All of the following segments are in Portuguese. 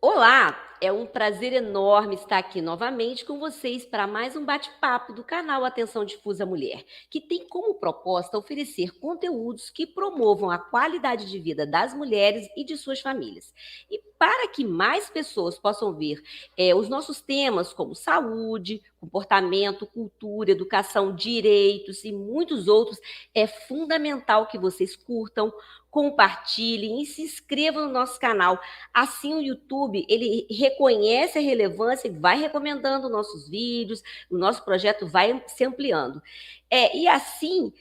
Olá, é um prazer enorme estar aqui novamente com vocês para mais um bate-papo do canal Atenção Difusa Mulher, que tem como proposta oferecer conteúdos que promovam a qualidade de vida das mulheres e de suas famílias. E para que mais pessoas possam ver os nossos temas como saúde, comportamento, cultura, educação, direitos e muitos outros, é fundamental que vocês curtam, compartilhem e se inscrevam no nosso canal. Assim, o YouTube, ele reconhece a relevância e vai recomendando nossos vídeos, o nosso projeto vai se ampliando. E assim,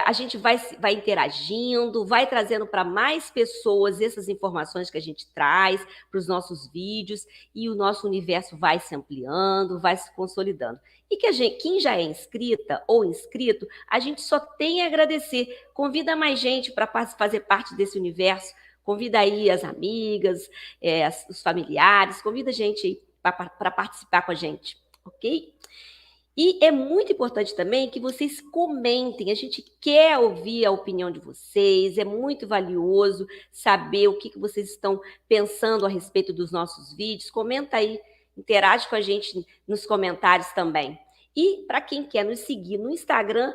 a gente vai interagindo, vai trazendo para mais pessoas essas informações que a gente traz para os nossos vídeos, e o nosso universo vai se ampliando, vai se consolidando. E quem já é inscrita ou inscrito, a gente só tem a agradecer. Convida mais gente para fazer parte desse universo. Convida aí as amigas, os familiares, convida a gente para participar com a gente, ok? E é muito importante também que vocês comentem, a gente quer ouvir a opinião de vocês, é muito valioso saber o que vocês estão pensando a respeito dos nossos vídeos. Comenta aí, interage com a gente nos comentários também. E para quem quer nos seguir no Instagram,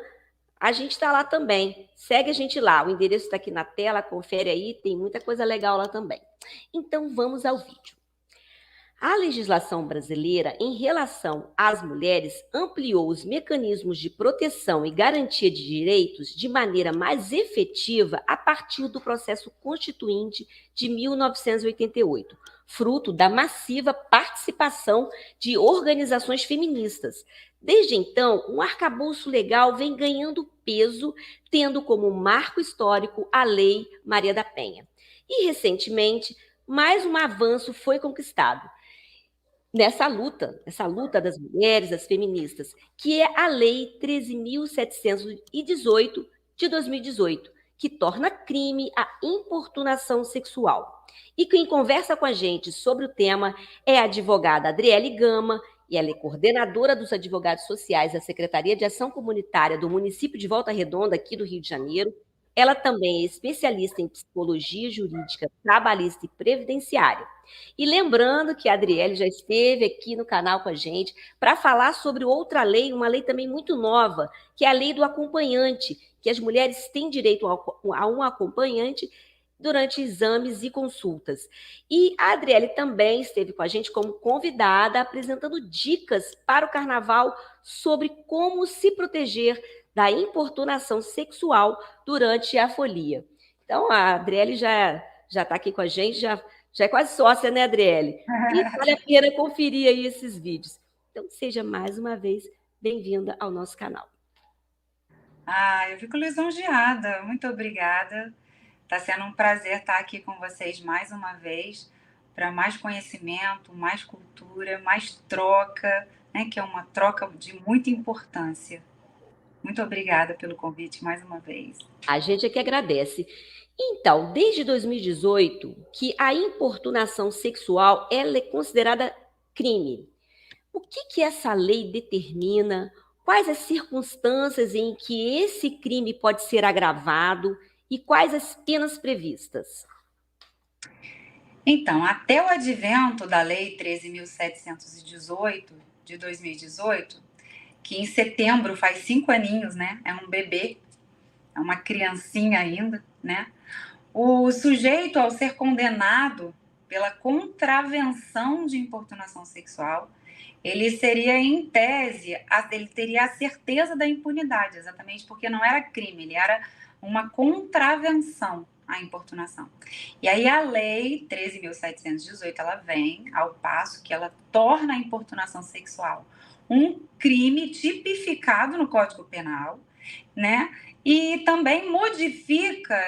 a gente está lá também. Segue a gente lá. O endereço está aqui na tela, confere aí, tem muita coisa legal lá também. Então vamos ao vídeo. A legislação brasileira, em relação às mulheres, ampliou os mecanismos de proteção e garantia de direitos de maneira mais efetiva a partir do processo constituinte de 1988, fruto da massiva participação de organizações feministas. Desde então, o arcabouço legal vem ganhando peso, tendo como marco histórico a Lei Maria da Penha. E, recentemente, mais um avanço foi conquistado essa luta das mulheres, das feministas, que é a Lei 13.718 de 2018, que torna crime a importunação sexual. E quem conversa com a gente sobre o tema é a advogada Adriele Gama, e ela é coordenadora dos advogados sociais da Secretaria de Ação Comunitária do município de Volta Redonda, aqui do Rio de Janeiro. Ela também é especialista em psicologia jurídica, trabalhista e previdenciária. E lembrando que a Adriele já esteve aqui no canal com a gente para falar sobre outra lei, uma lei também muito nova, que é a lei do acompanhante, que as mulheres têm direito a um acompanhante durante exames e consultas. E a Adriele também esteve com a gente como convidada, apresentando dicas para o carnaval sobre como se proteger da importunação sexual durante a folia. Então, a Adriele já está aqui com a gente, já é quase sócia, né, Adriele? E vale a pena conferir aí esses vídeos. Então, seja mais uma vez bem-vinda ao nosso canal. Eu fico lisonjeada. Muito obrigada. Está sendo um prazer estar aqui com vocês mais uma vez para mais conhecimento, mais cultura, mais troca, né, que é uma troca de muita importância. Muito obrigada pelo convite mais uma vez. A gente é que agradece. Então, desde 2018, que a importunação sexual ela é considerada crime. O que essa lei determina? Quais as circunstâncias em que esse crime pode ser agravado e quais as penas previstas? Então, até o advento da Lei 13.718 de 2018, que em setembro faz 5 aninhos, né? É um bebê, é uma criancinha ainda, né? O sujeito, ao ser condenado pela contravenção de importunação sexual, ele seria, em tese, ele teria a certeza da impunidade, exatamente porque não era crime, ele era uma contravenção à importunação. E aí a lei 13.718, ela vem ao passo que ela torna a importunação sexual um crime tipificado no Código Penal, né? E também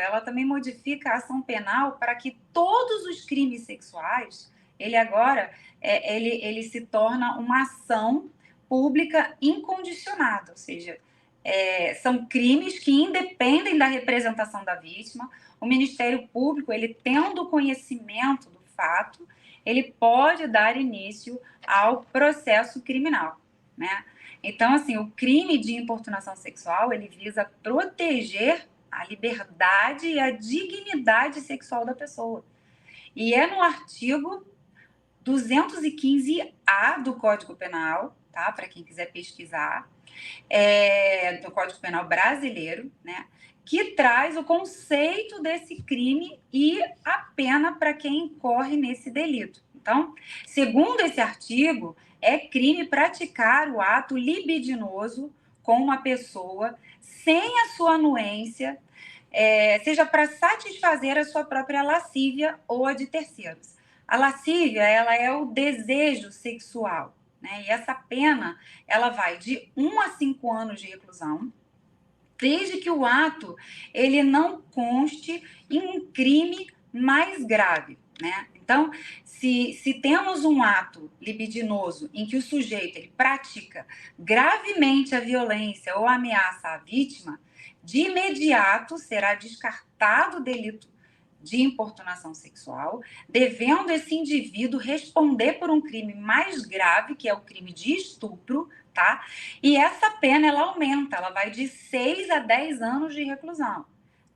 ela também modifica a ação penal para que todos os crimes sexuais, ele agora, ele se torna uma ação pública incondicionada, ou seja, são crimes que independem da representação da vítima. O Ministério Público, ele tendo conhecimento do fato, ele pode dar início ao processo criminal, né? Então, assim, o crime de importunação sexual, ele visa proteger a liberdade e a dignidade sexual da pessoa. E é no artigo 215A do Código Penal, tá? Para quem quiser pesquisar, do Código Penal brasileiro, né? Que traz o conceito desse crime e a pena para quem incorre nesse delito. Então, segundo esse artigo, é crime praticar o ato libidinoso com uma pessoa sem a sua anuência, seja para satisfazer a sua própria lascívia ou a de terceiros. A lascívia, ela é o desejo sexual, né? E essa pena, ela vai de 1 a 5 anos de reclusão, desde que o ato ele não conste em um crime mais grave, né? Então, se temos um ato libidinoso em que o sujeito ele pratica gravemente a violência ou ameaça à vítima, de imediato será descartado o delito de importunação sexual, devendo esse indivíduo responder por um crime mais grave, que é o crime de estupro, tá? E essa pena, ela aumenta, ela vai de 6 a 10 anos de reclusão,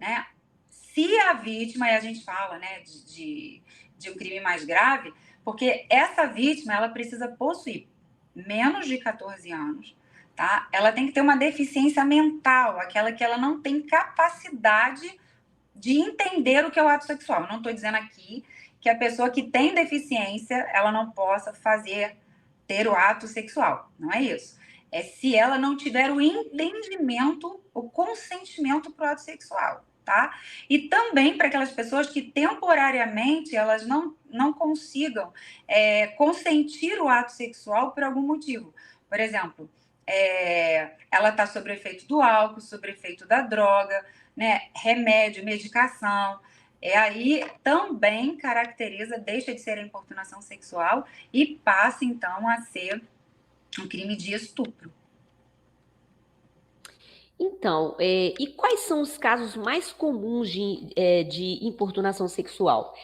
né? Se a vítima, e a gente fala, né, de um crime mais grave, porque essa vítima, ela precisa possuir menos de 14 anos, tá? Ela tem que ter uma deficiência mental, aquela que ela não tem capacidade de entender o que é o ato sexual. Eu não estou dizendo aqui que a pessoa que tem deficiência, ela não possa ter o ato sexual. Não é isso. É se ela não tiver o entendimento, o consentimento para o ato sexual, tá? E também para aquelas pessoas que temporariamente elas não consigam consentir o ato sexual por algum motivo. Por exemplo, ela está sob efeito do álcool, sob efeito da droga, né? Remédio, medicação. Aí também caracteriza, deixa de ser a importunação sexual e passa, então, a ser um crime de estupro. Então, e quais são os casos mais comuns de importunação sexual?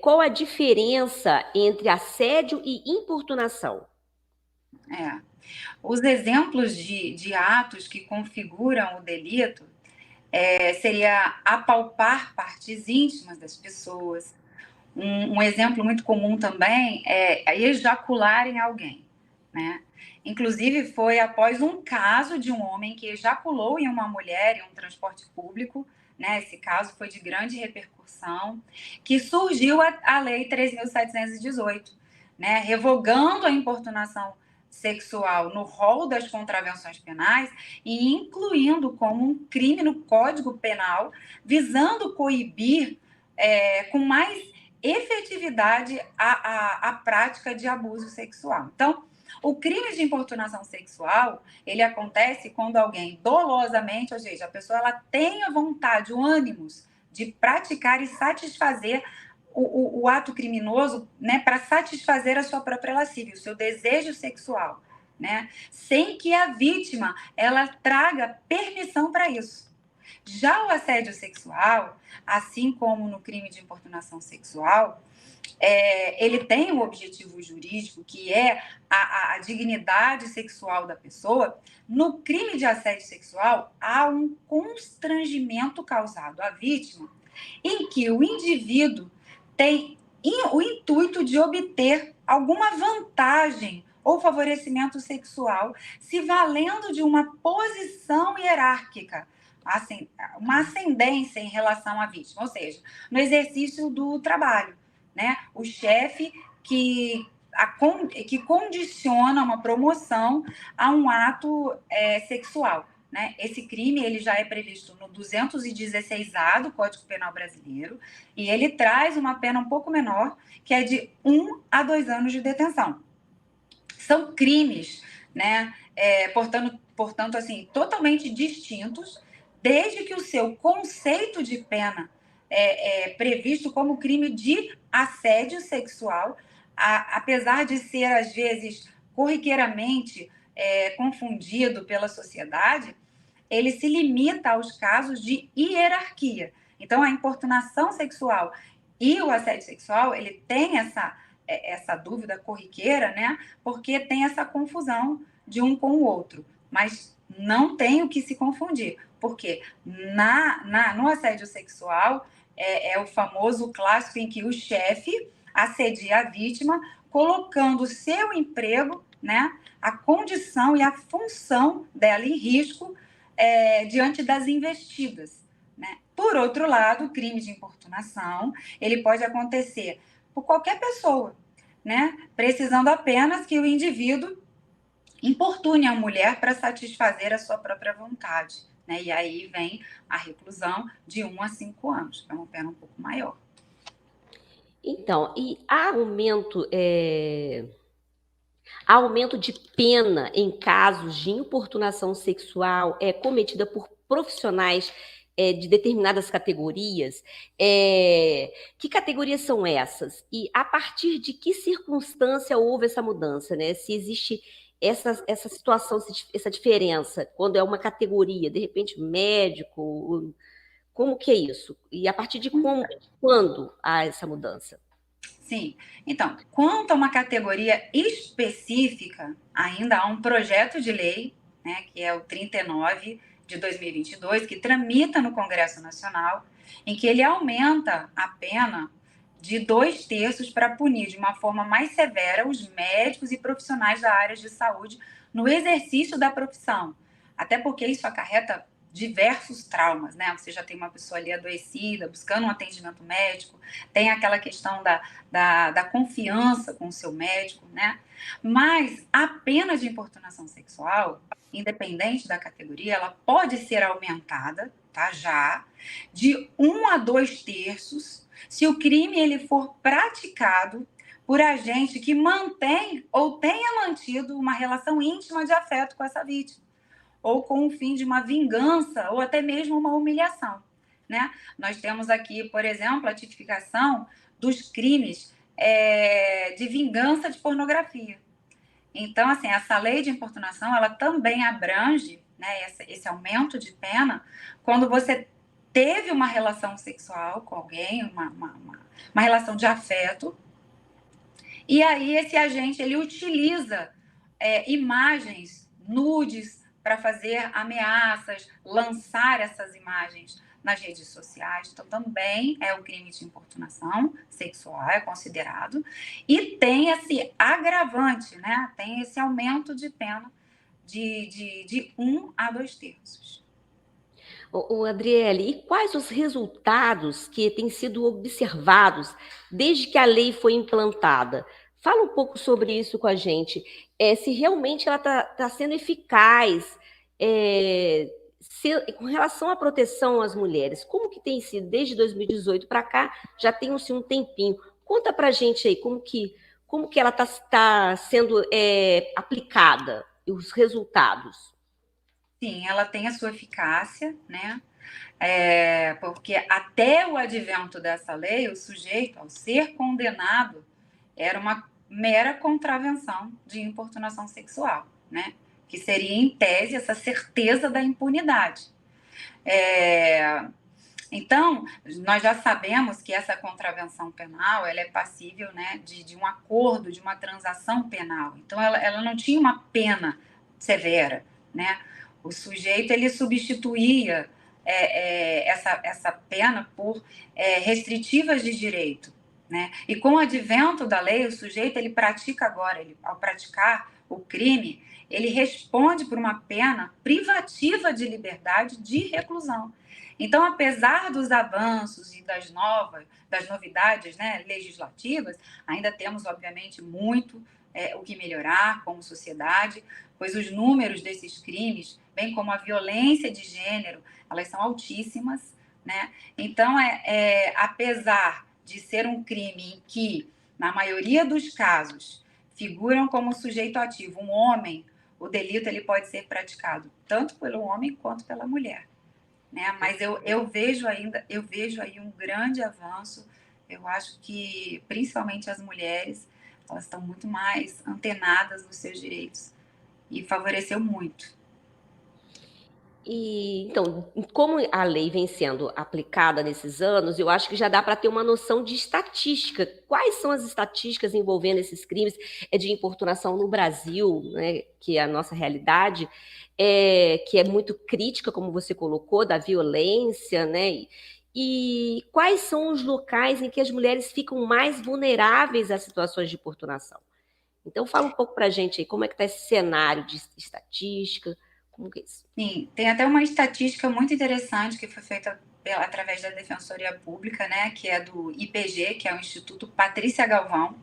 Qual a diferença entre assédio e importunação? Os exemplos de atos que configuram o delito seria apalpar partes íntimas das pessoas. Um exemplo muito comum também é ejacular em alguém, né? Inclusive, foi após um caso de um homem que ejaculou em uma mulher em um transporte público, né? Esse caso foi de grande repercussão, que surgiu a Lei 3.718, né? Revogando a importunação sexual no rol das contravenções penais e incluindo como um crime no Código Penal, visando coibir com mais efetividade a prática de abuso sexual. Então, o crime de importunação sexual, ele acontece quando alguém dolosamente, ou seja, a pessoa ela tem a vontade, o ânimos de praticar e satisfazer o ato criminoso, né, para satisfazer a sua própria lascívia, o seu desejo sexual, né, sem que a vítima ela traga permissão para isso. Já o assédio sexual, assim como no crime de importunação sexual, ele tem um objetivo jurídico, que é a dignidade sexual da pessoa. No crime de assédio sexual, há um constrangimento causado à vítima, em que o indivíduo tem o intuito de obter alguma vantagem ou favorecimento sexual, se valendo de uma posição hierárquica, assim, uma ascendência em relação à vítima, ou seja, no exercício do trabalho, né? O chefe que condiciona uma promoção a um ato sexual, né? Esse crime ele já é previsto no 216A do Código Penal Brasileiro e ele traz uma pena um pouco menor, que é de 1 a 2 anos de detenção. São crimes, né? Portanto, assim, totalmente distintos, desde que o seu conceito de pena é previsto como crime de assédio sexual, apesar de ser, às vezes, corriqueiramente confundido pela sociedade, ele se limita aos casos de hierarquia. Então, a importunação sexual e o assédio sexual, ele tem essa dúvida corriqueira, né? Porque tem essa confusão de um com o outro. Mas não tem o que se confundir, porque no assédio sexual é o famoso clássico em que o chefe assedia a vítima colocando o seu emprego, né, a condição e a função dela em risco diante das investidas, né? Por outro lado, o crime de importunação, ele pode acontecer por qualquer pessoa, né, precisando apenas que o indivíduo importune a mulher para satisfazer a sua própria vontade, né? E aí vem a reclusão de 1 a 5 anos, que é uma pena um pouco maior. Então, e há aumento de pena em casos de importunação sexual cometida por profissionais de determinadas categorias. Que categorias são essas? E a partir de que circunstância houve essa mudança, né? Se existe essa situação, essa diferença, quando é uma categoria, de repente médico, como que é isso? E a partir de quando há essa mudança? Sim. Então, quanto a uma categoria específica, ainda há um projeto de lei, né, que é o 39 de 2022, que tramita no Congresso Nacional, em que ele aumenta a pena de 2/3 para punir de uma forma mais severa os médicos e profissionais da área de saúde no exercício da profissão. Até porque isso acarreta diversos traumas, né? Você já tem uma pessoa ali adoecida, buscando um atendimento médico, tem aquela questão da confiança com o seu médico, né? Mas a pena de importunação sexual, independente da categoria, ela pode ser aumentada, tá? Já, de 1 a 2/3, se o crime ele for praticado por agente que mantém ou tenha mantido uma relação íntima de afeto com essa vítima, ou com o fim de uma vingança, ou até mesmo uma humilhação, né? Nós temos aqui, por exemplo, a tipificação dos crimes de vingança de pornografia. Então, assim, essa lei de importunação, ela também abrange, né, esse aumento de pena quando você teve uma relação sexual com alguém, uma relação de afeto, e aí esse agente, ele utiliza imagens nudes para fazer ameaças, lançar essas imagens nas redes sociais. Então, também é o crime de importunação sexual, é considerado. E tem esse agravante, né? Tem esse aumento de pena de 1 a 2/3. Adriele, e quais os resultados que têm sido observados desde que a lei foi implantada? Fala um pouco sobre isso com a gente. Se realmente ela está sendo eficaz com relação à proteção às mulheres. Como que tem sido desde 2018 para cá? Já tem um tempinho. Conta para a gente aí como que ela está sendo aplicada e os resultados. Sim, ela tem a sua eficácia, né? Porque até o advento dessa lei, o sujeito, ao ser condenado, era uma mera contravenção de importunação sexual, né? Que seria, em tese, essa certeza da impunidade. Então, nós já sabemos que essa contravenção penal, ela é passível, né, de um acordo, de uma transação penal. Então, ela não tinha uma pena severa, né? O sujeito, ele substituía essa pena por restritivas de direito, né? E com o advento da lei, o sujeito, ele pratica agora, ao praticar o crime, ele responde por uma pena privativa de liberdade de reclusão. Então, apesar dos avanços e das novidades, né, legislativas, ainda temos, obviamente, muito o que melhorar como sociedade, pois os números desses crimes, bem como a violência de gênero, elas são altíssimas, né? Então, apesar de ser um crime em que, na maioria dos casos, figuram como sujeito ativo um homem, o delito ele pode ser praticado tanto pelo homem quanto pela mulher, né? Mas eu vejo aí um grande avanço. Eu acho que, principalmente as mulheres, elas estão muito mais antenadas nos seus direitos e favoreceu muito. E, então, como a lei vem sendo aplicada nesses anos, eu acho que já dá para ter uma noção de estatística. Quais são as estatísticas envolvendo esses crimes de importunação no Brasil, né, que é a nossa realidade, que é muito crítica, como você colocou, da violência, né? E quais são os locais em que as mulheres ficam mais vulneráveis a situações de importunação? Então, fala um pouco para a gente aí, como é que está esse cenário de estatística, como que é isso? Sim, tem até uma estatística muito interessante que foi feita através da Defensoria Pública, né, que é do IPG, que é o Instituto Patrícia Galvão.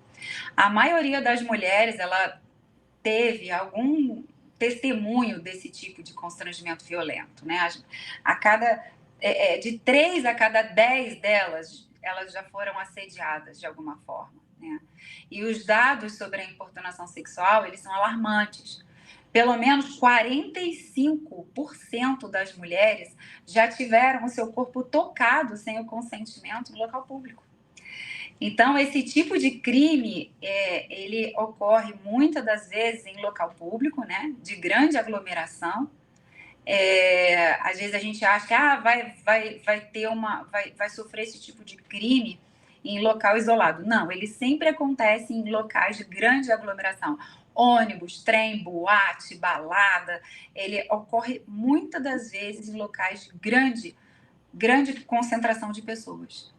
A maioria das mulheres, ela teve algum testemunho desse tipo de constrangimento violento, né? A cada de 3 a cada 10 delas, elas já foram assediadas de alguma forma, né? E os dados sobre a importunação sexual, eles são alarmantes. Pelo menos 45% das mulheres já tiveram o seu corpo tocado sem o consentimento no local público. Então, esse tipo de crime, ele ocorre muitas das vezes em local público, né, de grande aglomeração. Às vezes a gente acha que vai sofrer esse tipo de crime em local isolado. Não, ele sempre acontece em locais de grande aglomeração. Ônibus, trem, boate, balada. Ele ocorre muitas das vezes em locais de grande concentração de pessoas.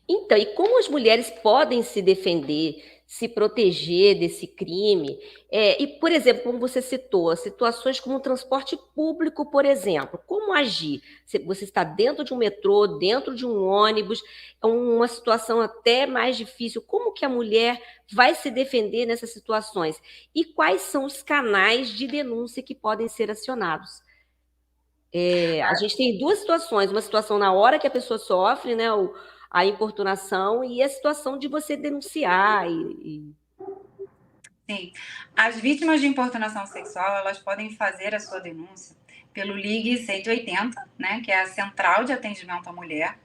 Então, e como as mulheres podem se defender, se proteger desse crime? E, por exemplo, como você citou, situações como o transporte público, por exemplo, como agir? Você está dentro de um metrô, dentro de um ônibus, é uma situação até mais difícil. Como que a mulher vai se defender nessas situações? E quais são os canais de denúncia que podem ser acionados? A gente tem duas situações, uma situação na hora que a pessoa sofre, né, a importunação, e a situação de você denunciar. Sim, as vítimas de importunação sexual, elas podem fazer a sua denúncia pelo Ligue 180, né, que é a Central de Atendimento à Mulher,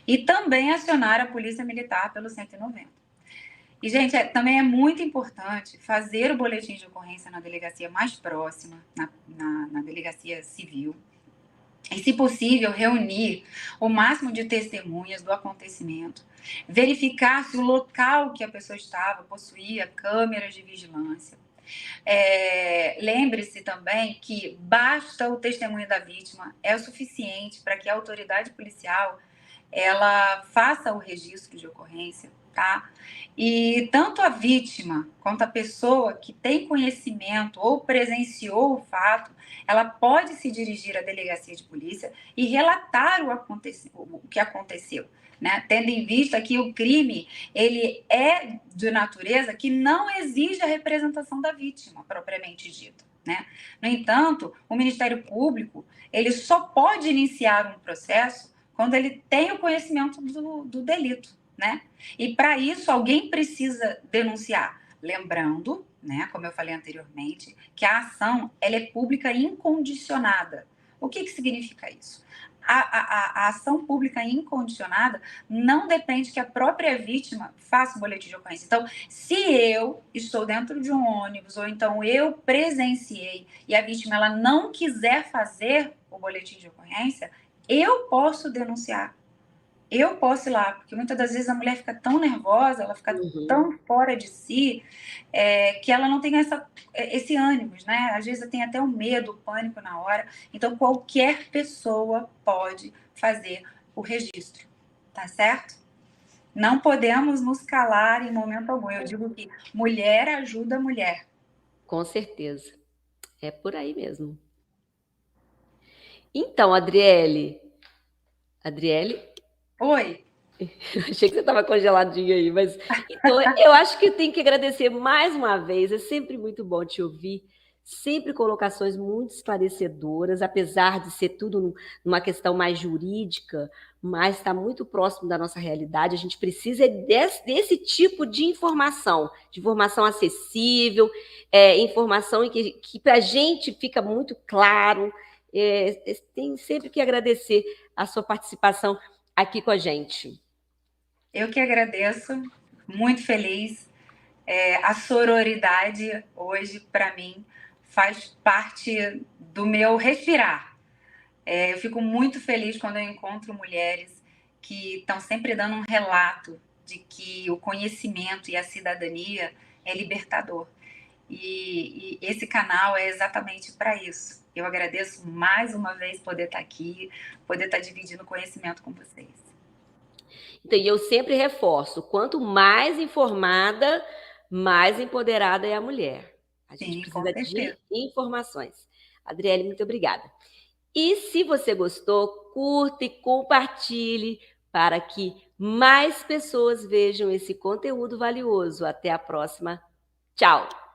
e também acionar a Polícia Militar pelo 190. E, gente, também é muito importante fazer o boletim de ocorrência na delegacia mais próxima, na delegacia civil. E, se possível, reunir o máximo de testemunhas do acontecimento, verificar se o local que a pessoa estava possuía câmeras de vigilância. Lembre-se também que basta o testemunho da vítima, é o suficiente para que a autoridade policial ela faça o registro de ocorrência, tá? E tanto a vítima quanto a pessoa que tem conhecimento ou presenciou o fato, ela pode se dirigir à delegacia de polícia e relatar o que aconteceu, né? Tendo em vista que o crime ele é de natureza que não exige a representação da vítima propriamente dita, né? No entanto, o Ministério Público ele só pode iniciar um processo quando ele tem o conhecimento do delito, né? E para isso alguém precisa denunciar. Lembrando, né, como eu falei anteriormente, que a ação ela é pública incondicionada. O que significa isso? A ação pública incondicionada não depende que a própria vítima faça o boletim de ocorrência. Então, se eu estou dentro de um ônibus ou então eu presenciei e a vítima ela não quiser fazer o boletim de ocorrência, eu posso denunciar. Eu posso ir lá, porque muitas das vezes a mulher fica tão nervosa, ela fica tão fora de si, que ela não tem esse ânimo, né? Às vezes tem até o medo, o pânico na hora. Então, qualquer pessoa pode fazer o registro, tá certo? Não podemos nos calar em momento algum. Eu digo que mulher ajuda mulher. Com certeza. É por aí mesmo. Então, Adriele. Oi. Achei que você estava congeladinha aí, mas então eu acho que tem que agradecer mais uma vez. É sempre muito bom te ouvir, sempre colocações muito esclarecedoras, apesar de ser tudo numa questão mais jurídica, mas está muito próximo da nossa realidade. A gente precisa desse tipo de informação acessível, informação em que para a gente fica muito claro. Tem sempre que agradecer a sua participação aqui com a gente. Eu que agradeço, muito feliz. A sororidade hoje, para mim, faz parte do meu respirar. Eu fico muito feliz quando eu encontro mulheres que estão sempre dando um relato de que o conhecimento e a cidadania é libertador. e esse canal é exatamente para isso. Eu agradeço mais uma vez poder estar aqui, poder estar dividindo conhecimento com vocês. Então, e eu sempre reforço, quanto mais informada, mais empoderada é a mulher. A gente Sim, com precisa certeza. de informações. Adriele, muito obrigada. E se você gostou, curta e compartilhe para que mais pessoas vejam esse conteúdo valioso. Até a próxima. Tchau!